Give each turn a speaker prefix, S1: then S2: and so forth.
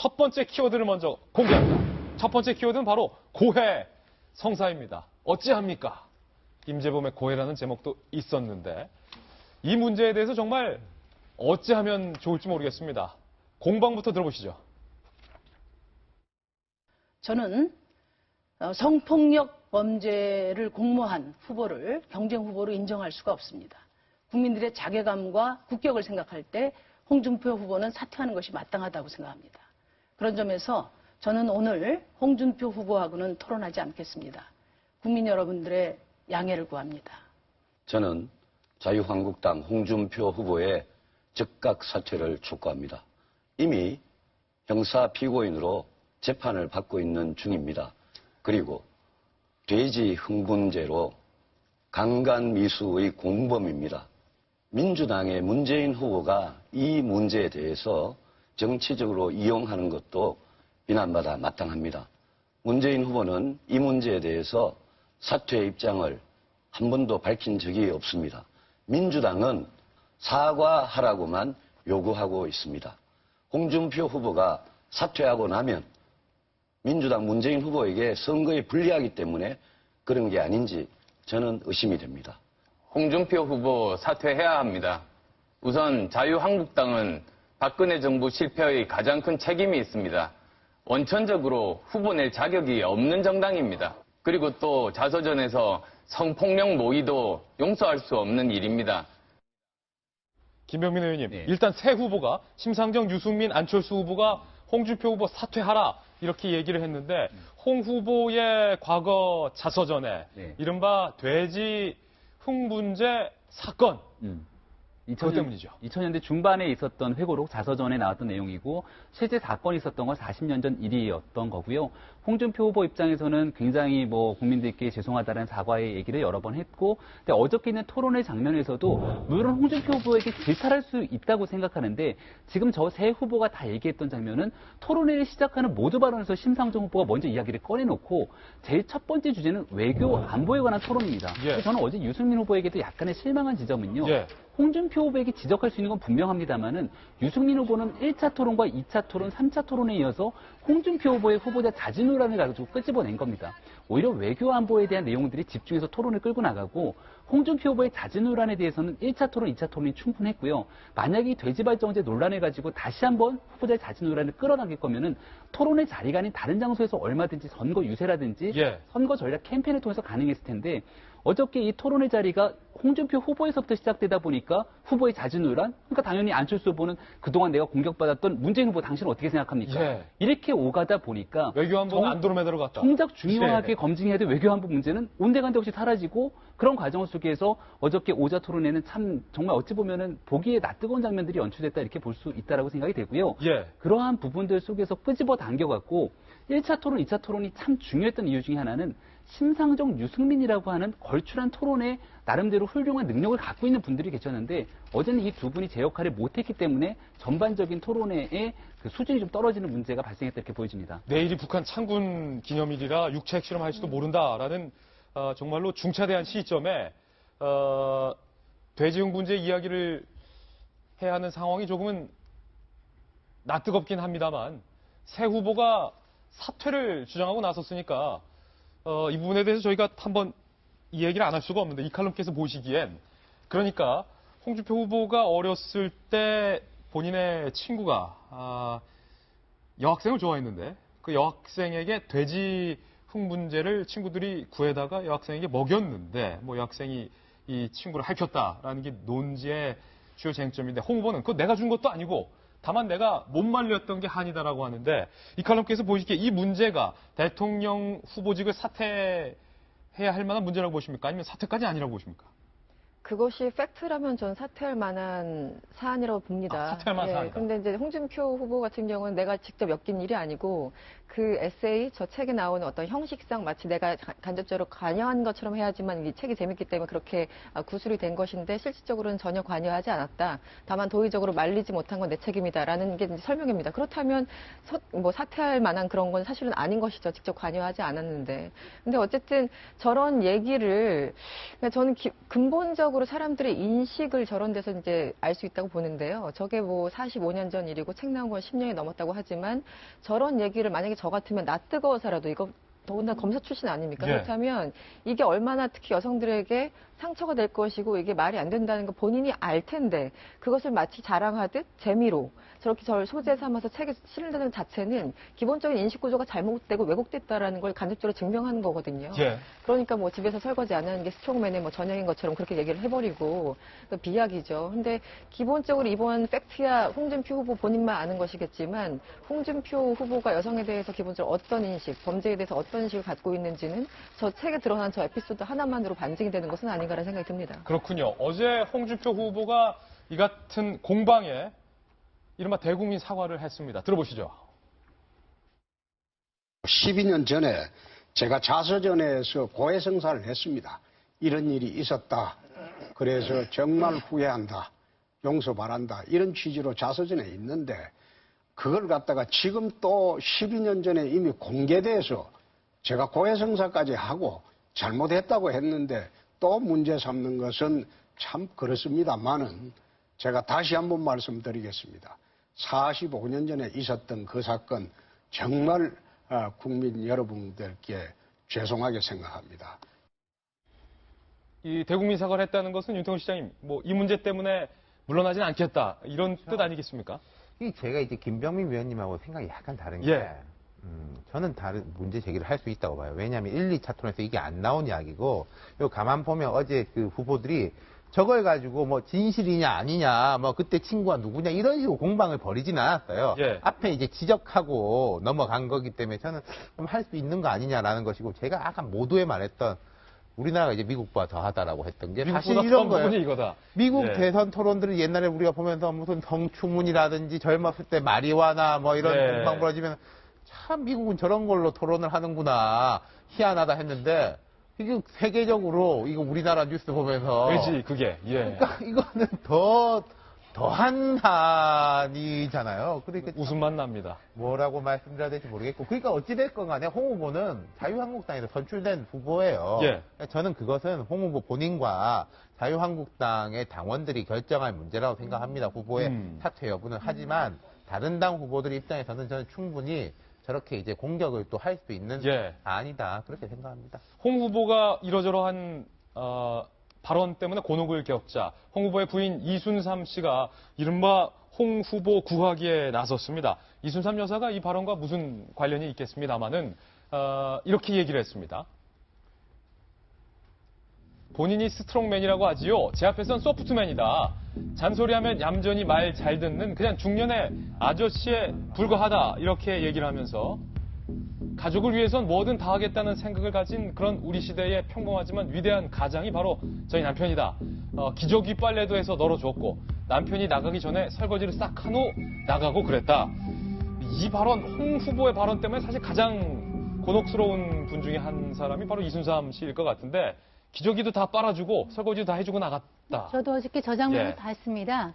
S1: 첫 번째 키워드를 먼저 공개합니다. 첫 번째 키워드는 바로 고해 성사입니다. 어찌합니까? 임재범의 고해라는 제목도 있었는데 이 문제에 대해서 정말 어찌하면 좋을지 모르겠습니다. 공방부터 들어보시죠.
S2: 저는 성폭력 범죄를 공모한 후보를 경쟁 후보로 인정할 수가 없습니다. 국민들의 자괴감과 국격을 생각할 때 홍준표 후보는 사퇴하는 것이 마땅하다고 생각합니다. 그런 점에서 저는 오늘 홍준표 후보하고는 토론하지 않겠습니다. 국민 여러분들의 양해를 구합니다.
S3: 저는 자유한국당 홍준표 후보의 즉각 사퇴를 촉구합니다. 이미 형사 피고인으로 재판을 받고 있는 중입니다. 그리고 돼지 흥분죄로 강간미수의 공범입니다. 민주당의 문재인 후보가 이 문제에 대해서 정치적으로 이용하는 것도 비난받아 마땅합니다. 문재인 후보는 이 문제에 대해서 사퇴의 입장을 한 번도 밝힌 적이 없습니다. 민주당은 사과하라고만 요구하고 있습니다. 홍준표 후보가 사퇴하고 나면 민주당 문재인 후보에게 선거에 불리하기 때문에 그런 게 아닌지 저는 의심이 됩니다.
S4: 홍준표 후보 사퇴해야 합니다. 우선 자유한국당은 박근혜 정부 실패의 가장 큰 책임이 있습니다. 원천적으로 후보 낼 자격이 없는 정당입니다. 그리고 또 자서전에서 성폭력 모의도 용서할 수 없는 일입니다.
S1: 김병민 의원님,
S5: 네.
S1: 일단 새 후보가 심상정, 유승민, 안철수 후보가 홍준표 후보 사퇴하라 이렇게 얘기를 했는데 홍 후보의 과거 자서전에
S5: 네.
S1: 이른바 돼지 흥분죄 사건 그것
S5: 2000년,
S1: 때문이죠.
S5: 2000년대 중반에 있었던 회고록 자서전에 나왔던 내용이고 실제 사건이 있었던 건 40년 전 일이었던 거고요. 홍준표 후보 입장에서는 굉장히 국민들께 죄송하다는 사과의 얘기를 여러 번 했고, 근데 어저께 있는 토론회 장면에서도 물론 홍준표 후보에게 질타할 수 있다고 생각하는데 지금 저 세 후보가 다 얘기했던 장면은 토론회를 시작하는 모두 발언에서 심상정 후보가 먼저 이야기를 꺼내놓고 제일 첫 번째 주제는 외교 안보에 관한 토론입니다.
S1: 예.
S5: 저는 어제 유승민 후보에게도 약간의 실망한 지점은요.
S1: 예.
S5: 홍준표 후보에게 지적할 수 있는 건 분명합니다만은 유승민 후보는 1차 토론과 2차 토론, 3차 토론에 이어서 홍준표 후보의 후보자 자진론안을 가지고 끄집어낸 겁니다. 오히려 외교 안보에 대한 내용들이 집중해서 토론을 끌고 나가고 홍준표 후보의 자진론안에 대해서는 1차 토론, 2차 토론이 충분했고요. 만약에 이 돼지발정제 논란을 가지고 다시 한번 후보자의 자진론안을 끌어당길 거면은 토론의 자리가 아닌 다른 장소에서 얼마든지 선거 유세라든지
S1: 예.
S5: 선거 전략 캠페인을 통해서 가능했을 텐데 어저께 이 토론의 자리가 홍준표 후보에서부터 시작되다 보니까 후보의 자진론안, 그러니까 당연히 안철수 후보는 그동안 내가 공격받았던 문재인 후보 당신은 어떻게 생각합니까?
S1: 예.
S5: 이렇게 오가다 보니까
S1: 외교안보는 안드로메다로 갔다.
S5: 정작 중요하게
S1: 예.
S5: 검증해야 될 외교안보 문제는 온데간데 없이 사라지고 그런 과정 속에서 어저께 오자 토론회는 참 정말 어찌 보면은 보기에 낯뜨거운 장면들이 연출됐다 이렇게 볼 수 있다라고 생각이 되고요.
S1: 예.
S5: 그러한 부분들 속에서 끄집어 당겨갖고 1차 토론, 2차 토론이 참 중요했던 이유 중에 하나는 심상정, 유승민이라고 하는 걸출한 토론에 나름대로 훌륭한 능력을 갖고 있는 분들이 계셨는데 어제는 이 두 분이 제 역할을 못했기 때문에 전반적인 토론회의 그 수준이 좀 떨어지는 문제가 발생했다 이렇게 보여집니다.
S1: 내일이 북한 창군 기념일이라 육체 핵실험 할지도 모른다라는 정말로 중차대한 시점에 돼지 흥분제 이야기를 해야 하는 상황이 조금은 낯뜨겁긴 합니다만 새 후보가 사퇴를 주장하고 나섰으니까 이 부분에 대해서 저희가 한번 이 얘기를 안 할 수가 없는데 이 칼럼께서 보시기엔 그러니까 홍준표 후보가 어렸을 때 본인의 친구가 여학생을 좋아했는데 그 여학생에게 돼지 흥분제를 친구들이 구해다가 여학생에게 먹였는데 여학생이 이 친구를 할켰다라는 게 논지의 주요 쟁점인데 홍 후보는 그거 내가 준 것도 아니고 다만 내가 못 말렸던 게 한이다라고 하는데 이 칼럼께서 보시기에 이 문제가 대통령 후보직을 사퇴해야 할 만한 문제라고 보십니까? 아니면 사퇴까지 아니라고 보십니까?
S6: 그것이 팩트라면 전 사퇴할 만한 사안이라고 봅니다.
S1: 사퇴할 만한 사안이다.
S6: 근데 이제 홍준표 후보 같은 경우는 내가 직접 엮인 일이 아니고 그 에세이, 저 책에 나오는 어떤 형식상 마치 내가 간접적으로 관여한 것처럼 해야지만 이 책이 재밌기 때문에 그렇게 구술이 된 것인데 실질적으로는 전혀 관여하지 않았다. 다만 도의적으로 말리지 못한 건 내 책임이다라는 게 이제 설명입니다. 그렇다면 뭐 사퇴할 만한 그런 건 사실은 아닌 것이죠. 직접 관여하지 않았는데. 근데 어쨌든 저런 얘기를 그러니까 저는 근본적으로 사람들의 인식을 저런 데서 이제 알 수 있다고 보는데요. 저게 뭐 45년 전 일이고 책 나온 건 10년이 넘었다고 하지만 저런 얘기를 만약에 저 같으면 나 뜨거워서라도 이거 더군다나 검사 출신 아닙니까?
S1: 예.
S6: 그렇다면 이게 얼마나 특히 여성들에게 상처가 될 것이고 이게 말이 안 된다는 거 본인이 알 텐데 그것을 마치 자랑하듯 재미로 저렇게 저를 소재 삼아서 책에 실린다는 자체는 기본적인 인식 구조가 잘못되고 왜곡됐다라는 걸 간접적으로 증명하는 거거든요.
S1: 예.
S6: 그러니까 뭐 집에서 설거지 안 하는 게 스트롱맨의 뭐 전형인 것처럼 그렇게 얘기를 해버리고 그 비약이죠. 근데 기본적으로 이번 팩트야 홍준표 후보 본인만 아는 것이겠지만 홍준표 후보가 여성에 대해서 기본적으로 어떤 인식, 범죄에 대해서 어떤 인식을 갖고 있는지는 저 책에 드러난 저 에피소드 하나만으로 반증이 되는 것은 아닌가라는 생각이 듭니다.
S1: 그렇군요. 어제 홍준표 후보가 이 같은 공방에 이른바 대국민 사과를 했습니다. 들어보시죠.
S7: 12년 전에 제가 자서전에서 고해성사를 했습니다. 이런 일이 있었다. 그래서 정말 후회한다. 용서 바란다. 이런 취지로 자서전에 있는데 그걸 갖다가 지금 또 12년 전에 이미 공개돼서 제가 고해성사까지 하고 잘못했다고 했는데 또 문제 삼는 것은 참 그렇습니다만은 제가 다시 한번 말씀드리겠습니다. 45년 전에 있었던 그 사건 정말 국민 여러분들께 죄송하게 생각합니다.
S1: 이 대국민 사과를 했다는 것은 윤태호 시장님, 뭐 이 문제 때문에 물러나진 않겠다 이런 뜻 아니겠습니까?
S8: 제가 이제 김병민 위원님하고 생각이 약간 다른 게
S1: 예.
S8: 저는 다른 문제 제기를 할 수 있다고 봐요. 왜냐하면 1, 2차 토론에서 이게 안 나온 이야기고 요 가만 보면 어제 그 후보들이 저걸 가지고 뭐 진실이냐 아니냐 뭐 그때 친구가 누구냐 이런 식으로 공방을 벌이지는 않았어요.
S1: 예.
S8: 앞에 이제 지적하고 넘어간 거기 때문에 저는 좀 할 수 있는 거 아니냐라는 것이고 제가 아까 모두에 말했던 우리나라가 이제 미국보다 더하다고 했던 게 사실
S1: 미국보다
S8: 이런
S1: 더한
S8: 거예요.
S1: 부분이 이거다.
S8: 미국
S1: 예.
S8: 대선 토론들을 옛날에 우리가 보면서 무슨 성추문이라든지 젊었을 때 마리화나 뭐 이런
S1: 예.
S8: 공방 벌어지면 참 미국은 저런 걸로 토론을 하는구나 희한하다 했는데 이게 세계적으로 이거 우리나라 뉴스 보면서
S1: 왜지 그게. 예.
S8: 그러니까 이거는 더한 한이잖아요. 그러니까
S1: 웃음만 납니다.
S8: 뭐라고 말씀드려야 될지 모르겠고 그러니까 어찌됐건 간에 홍 후보는 자유한국당에서 선출된 후보예요.
S1: 예.
S8: 저는 그것은 홍 후보 본인과 자유한국당의 당원들이 결정할 문제라고 생각합니다. 후보의 사퇴 여부는. 하지만 다른 당 후보들 입장에서는 저는 충분히 저렇게 이제 공격을 또 할 수 있는
S1: 예.
S8: 아니다 그렇게 생각합니다.
S1: 홍 후보가 이러저러한 발언 때문에 곤혹을 겪자 홍 후보의 부인 이순삼 씨가 이른바 홍 후보 구하기에 나섰습니다. 이순삼 여사가 이 발언과 무슨 관련이 있겠습니다마는 이렇게 얘기를 했습니다. 본인이 스트롱맨이라고 하지요. 제 앞에선 소프트맨이다. 잔소리하면 얌전히 말 잘 듣는 그냥 중년의 아저씨에 불과하다. 이렇게 얘기를 하면서 가족을 위해선 뭐든 다 하겠다는 생각을 가진 그런 우리 시대의 평범하지만 위대한 가장이 바로 저희 남편이다. 기저귀 빨래도 해서 널어줬고 남편이 나가기 전에 설거지를 싹 한 후 나가고 그랬다. 이 발언, 홍 후보의 발언 때문에 사실 가장 곤혹스러운 분 중에 한 사람이 바로 이순삼 씨일 것 같은데 기저귀도 다 빨아주고 설거지도 다 해주고 나갔다.
S9: 저도 어저께 저 장면을
S1: 예.
S9: 봤습니다.